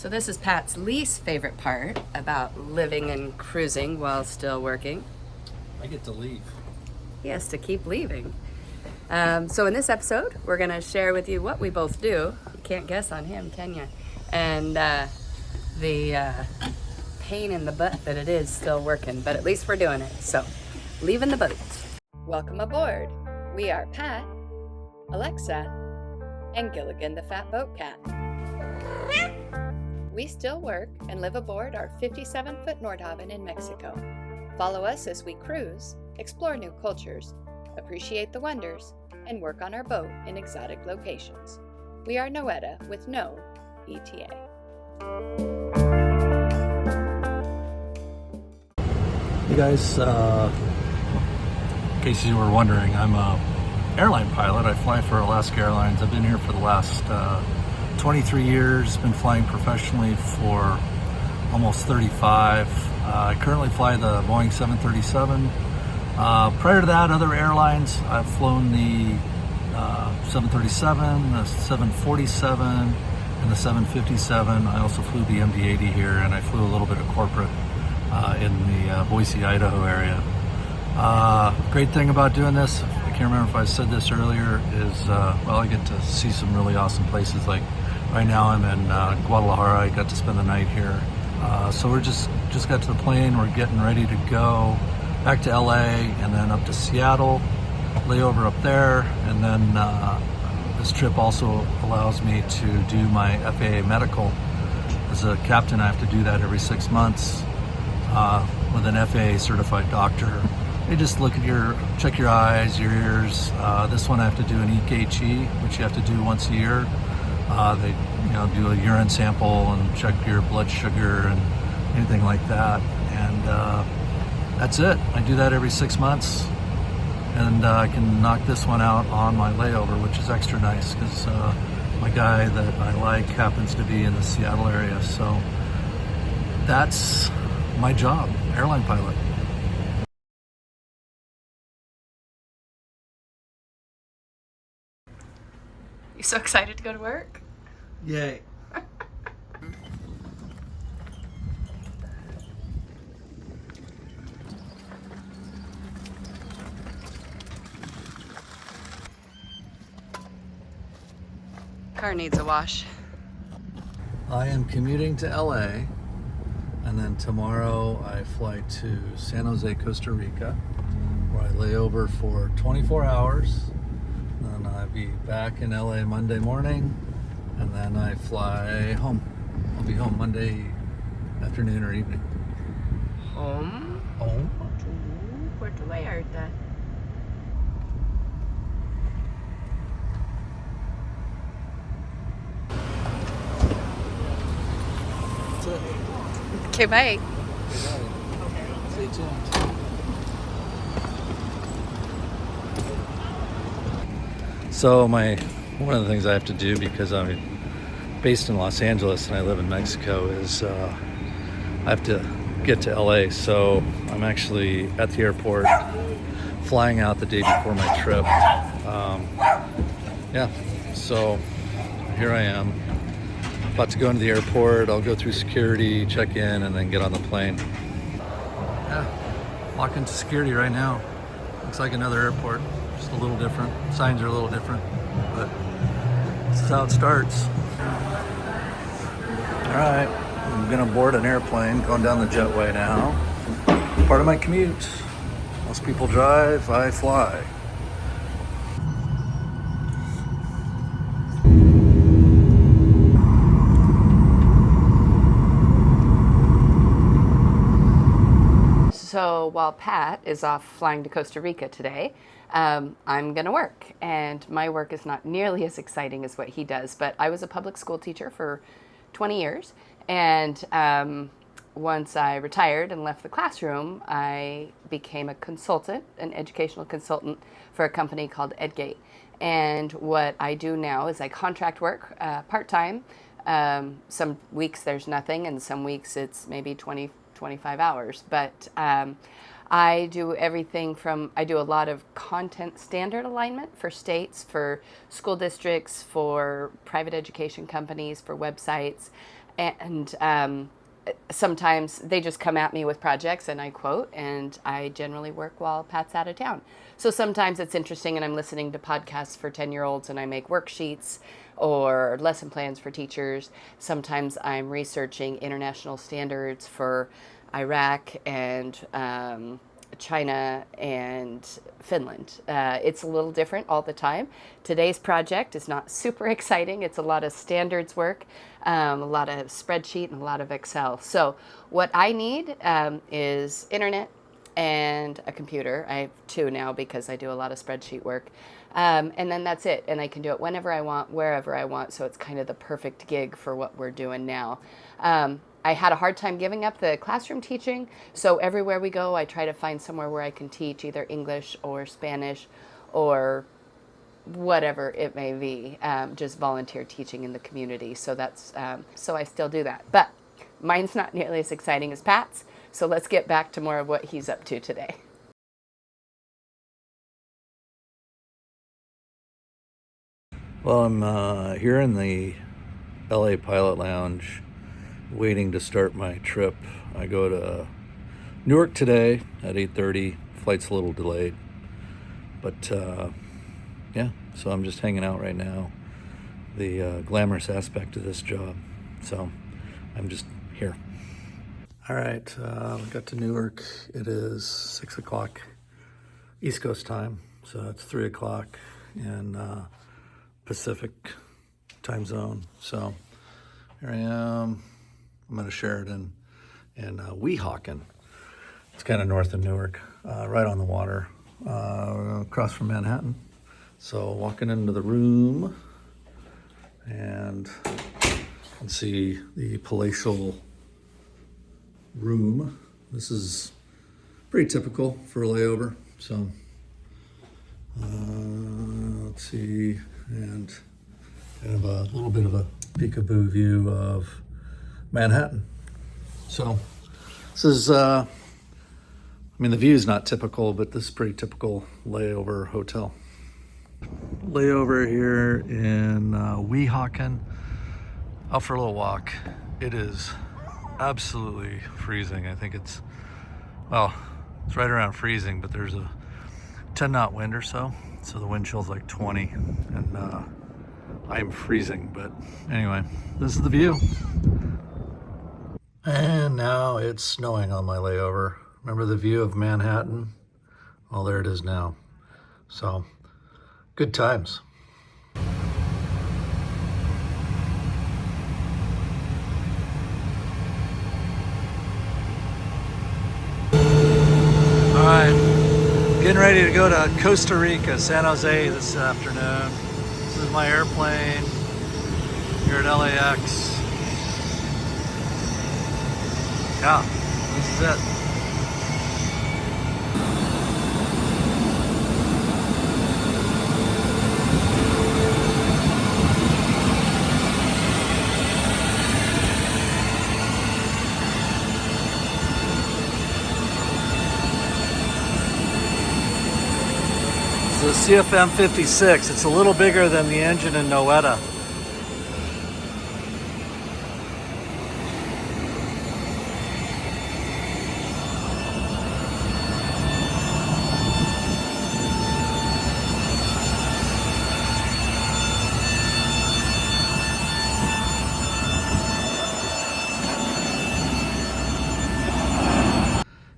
So this is Pat's least favorite part about living and cruising while still working. I get to leave. He has to keep leaving. So in this episode, we're going to share with you what we both do. You can't guess on him, can you? And the pain in the butt that it is still working, but at least we're doing it. So, leaving the boat. Welcome aboard. We are Pat, Alexa, and Gilligan the Fat Boat Cat. We still work and live aboard our 57-foot Nordhavn in Mexico. Follow us as we cruise, explore new cultures, appreciate the wonders, and work on our boat in exotic locations. We are Noeta with no ETA. Hey guys, in case you were wondering, I'm a airline pilot. I fly for Alaska Airlines. I've been here for the last 23 years, been flying professionally for almost 35. I currently fly the Boeing 737. Prior to that, other airlines, I've flown the 737, the 747, and the 757. I also flew the MV 80 here, and I flew a little bit of corporate in the Boise, Idaho area. Great thing about doing this, I can't remember if I said this earlier, is well, I get to see some really awesome places. Like right now I'm in Guadalajara. I got to spend the night here. So we're just got to the plane. We're getting ready to go back to LA and then up to Seattle, layover up there, and then this trip also allows me to do my FAA medical. As a captain, I have to do that every 6 months with an FAA certified doctor. They just look at check your eyes, your ears. This one I have to do an EKG, which you have to do once a year. They do a urine sample and check your blood sugar and anything like that. And that's it. I do that every 6 months. And I can knock this one out on my layover, which is extra nice because my guy that I like happens to be in the Seattle area. So that's my job, airline pilot. You so excited to go to work? Yay. Car needs a wash. I am commuting to LA, and then tomorrow I fly to San Jose, Costa Rica, where I lay over for 24 hours. Then I'll be back in LA Monday morning, and then I fly home. I'll be home Monday afternoon or evening. Home? Home? Puerto Vallarta. That's it. Okay, bye. Stay tuned. So one of the things I have to do, because I'm based in Los Angeles and I live in Mexico, is I have to get to LA. So I'm actually at the airport, flying out the day before my trip. So here I am, about to go into the airport. I'll go through security, check in, and then get on the plane. Yeah, walk into security right now. Looks like another airport, just a little different. Signs are a little different, but this is how it starts. All right, I'm gonna board an airplane going down the jetway now. Part of my commute. Most people drive, I fly. So while Pat is off flying to Costa Rica today, I'm going to work. And my work is not nearly as exciting as what he does, but I was a public school teacher for 20 years. And once I retired and left the classroom, I became a consultant, an educational consultant for a company called Edgate. And what I do now is I contract work part-time. Some weeks there's nothing, and some weeks it's maybe 25 hours. But I do everything from, I do a lot of content standard alignment for states, for school districts, for private education companies, for websites. And sometimes they just come at me with projects and I quote, and I generally work while Pat's out of town. So sometimes it's interesting and I'm listening to podcasts for 10-year-olds and I make worksheets or lesson plans for teachers. Sometimes I'm researching international standards for Iraq and China and Finland. It's a little different all the time. Today's project is not super exciting. It's a lot of standards work, a lot of spreadsheet, and a lot of Excel. So what I need is internet and a computer. I have two now because I do a lot of spreadsheet work. And then that's it. And I can do it whenever I want, wherever I want. So it's kind of the perfect gig for what we're doing now. I had a hard time giving up the classroom teaching. So everywhere we go, I try to find somewhere where I can teach either English or Spanish or whatever it may be, just volunteer teaching in the community. So so I still do that. But mine's not nearly as exciting as Pat's. So let's get back to more of what he's up to today. Well, I'm here in the LA Pilot Lounge waiting to start my trip. I go to Newark today at 8:30. Flight's a little delayed. But yeah, so I'm just hanging out right now. The glamorous aspect of this job. So I'm just here. All right, we got to Newark. It is 6 o'clock East Coast time. So it's 3 o'clock in Pacific time zone. So here I am. I'm at a Sheridan in Weehawken. It's kind of north of Newark, right on the water, across from Manhattan. So walking into the room, and you can see the palatial room. This is pretty typical for a layover. So let's see, and kind of a little bit of a peekaboo view of Manhattan. So this is, I mean, the view is not typical, but this is pretty typical layover hotel. Layover here in Weehawken. Out for a little walk. It is absolutely freezing. I think it's right around freezing, but there's a 10-knot wind or so. So the wind chill's like 20, and I'm freezing. But anyway, this is the view. And now it's snowing on my layover. Remember the view of Manhattan? Well, there it is now. So, good times. All right, getting ready to go to Costa Rica, San Jose this afternoon. This is my airplane here at LAX. Yeah, this is it. It's the CFM56. It's a little bigger than the engine in Noeta.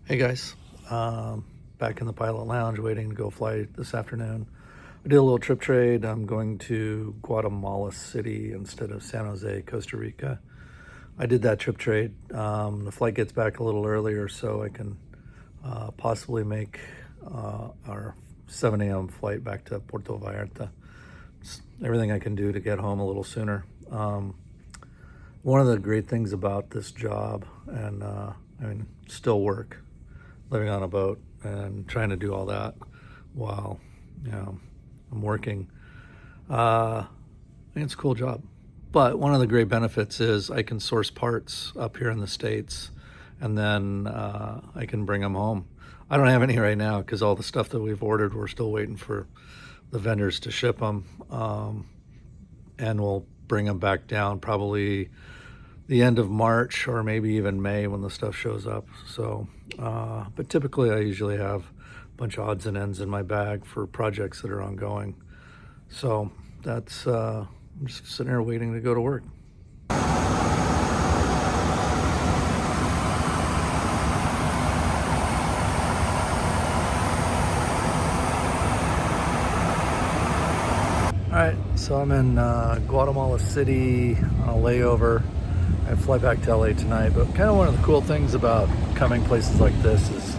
Hey guys, back in the pilot lounge waiting to go fly this afternoon. I did a little trip trade. I'm going to Guatemala City instead of San Jose, Costa Rica. I did that trip trade. The flight gets back a little earlier, so I can possibly make our 7 a.m. flight back to Puerto Vallarta. It's everything I can do to get home a little sooner. One of the great things about this job, and still work, living on a boat and trying to do all that while I'm working. I think it's a cool job. But one of the great benefits is I can source parts up here in the States, and then I can bring them home. I don't have any right now because all the stuff that we've ordered, we're still waiting for the vendors to ship them, and we'll bring them back down probably the end of March or maybe even May when the stuff shows up. So, but typically I usually have a bunch of odds and ends in my bag for projects that are ongoing. So that's, I'm just sitting here waiting to go to work. All right, so I'm in Guatemala City on a layover. I fly back to LA tonight, but kind of one of the cool things about coming places like this is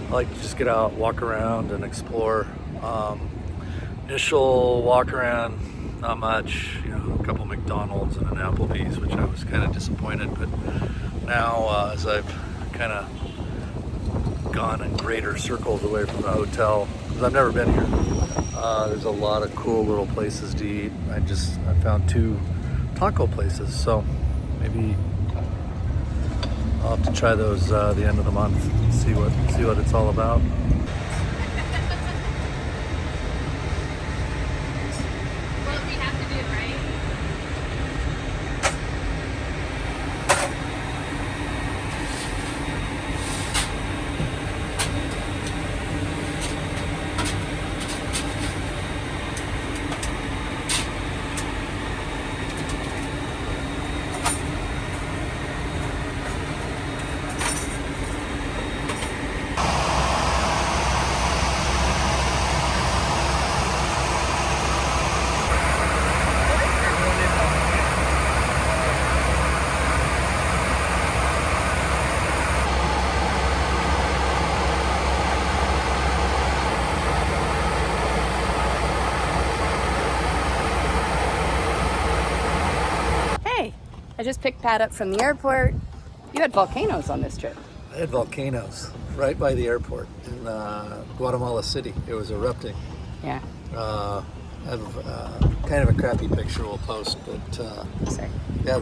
I like to just get out, walk around, and explore. Initial walk around, not much, a couple McDonald's and an Applebee's, which I was kind of disappointed. But now, as I've kind of gone in greater circles away from the hotel, because I've never been here, there's a lot of cool little places to eat. I found 2 taco places, so maybe I'll have to try those the end of the month and see what it's all about. I just picked Pat up from the airport. You had volcanoes on this trip. I had volcanoes right by the airport in Guatemala City. It was erupting. Yeah. I have kind of a crappy picture we'll post, but Sorry. yeah,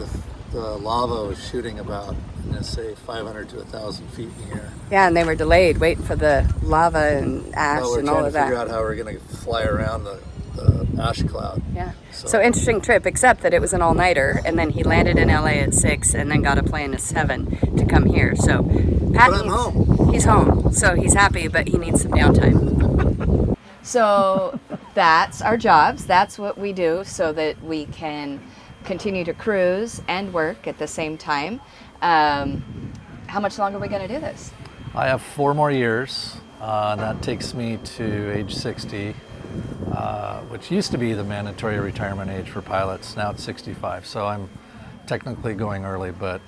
the lava was shooting about, I'm going to say 500 to 1,000 feet in the air. Yeah, and they were delayed waiting for the lava and ash and all of that. We're trying to figure out how we're going to fly around the ash cloud. Yeah. So interesting trip, except that it was an all-nighter, and then he landed in LA at 6 and then got a plane at 7 to come here. So Pat he's home. So he's happy, but he needs some downtime. So that's our jobs. That's what we do so that we can continue to cruise and work at the same time. How much longer are we going to do this? I have 4 more years, and that takes me to age 60. Which used to be the mandatory retirement age for pilots. Now it's 65, so I'm technically going early, but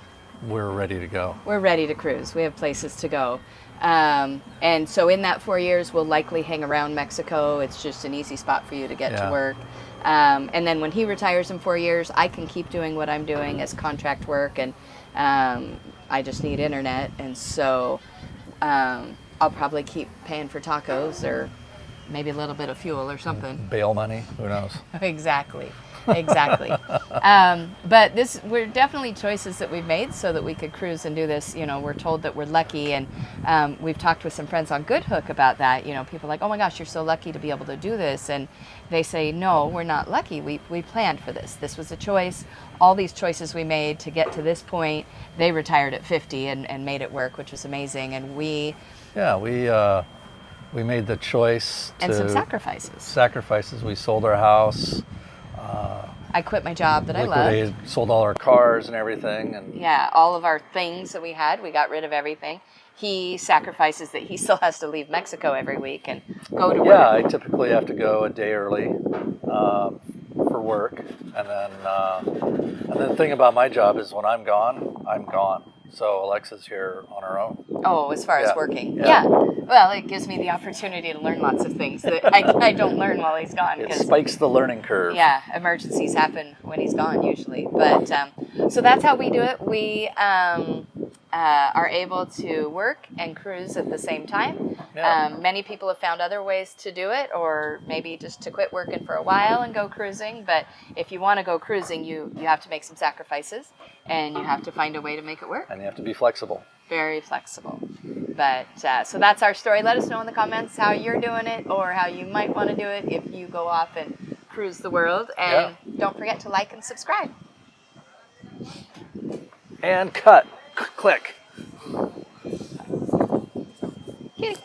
we're ready to go. We're ready to cruise. We have places to go. And so in that 4 years, we'll likely hang around Mexico. It's just an easy spot for you to get to work. And then when he retires in 4 years, I can keep doing what I'm doing as contract work, and I just need internet. And so I'll probably keep paying for tacos or maybe a little bit of fuel or something. Bail money, who knows? Exactly. But we're definitely choices that we've made so that we could cruise and do this. We're told that we're lucky, and we've talked with some friends on Good Hook about that. People are like, oh my gosh, you're so lucky to be able to do this. And they say, no, we're not lucky. We planned for this. This was a choice. All these choices we made to get to this point, they retired at 50 and made it work, which was amazing. And we made the choice and some sacrifices. Sacrifices. We sold our house. I quit my job that I loved. Sold all our cars and everything. And yeah, all of our things that we had, we got rid of everything. He sacrifices that he still has to leave Mexico every week and go to work. Yeah, I typically have to go a day early for work. And then the thing about my job is when I'm gone, I'm gone. So Alexa's here on her own. Oh, as far as working. Yeah. Well, it gives me the opportunity to learn lots of things that I don't learn while he's gone. It spikes the learning curve. Yeah, emergencies happen when he's gone usually. But so that's how we do it. We are able to work and cruise at the same time. Yeah. Many people have found other ways to do it, or maybe just to quit working for a while and go cruising. But if you want to go cruising, you have to make some sacrifices, and you have to find a way to make it work. And you have to be flexible. Very flexible. But so that's our story. Let us know in the comments how you're doing it, or how you might want to do it if you go off and cruise the world. And don't forget to like and subscribe. And cut. Click. Kitty.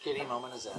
Kitty moment is in.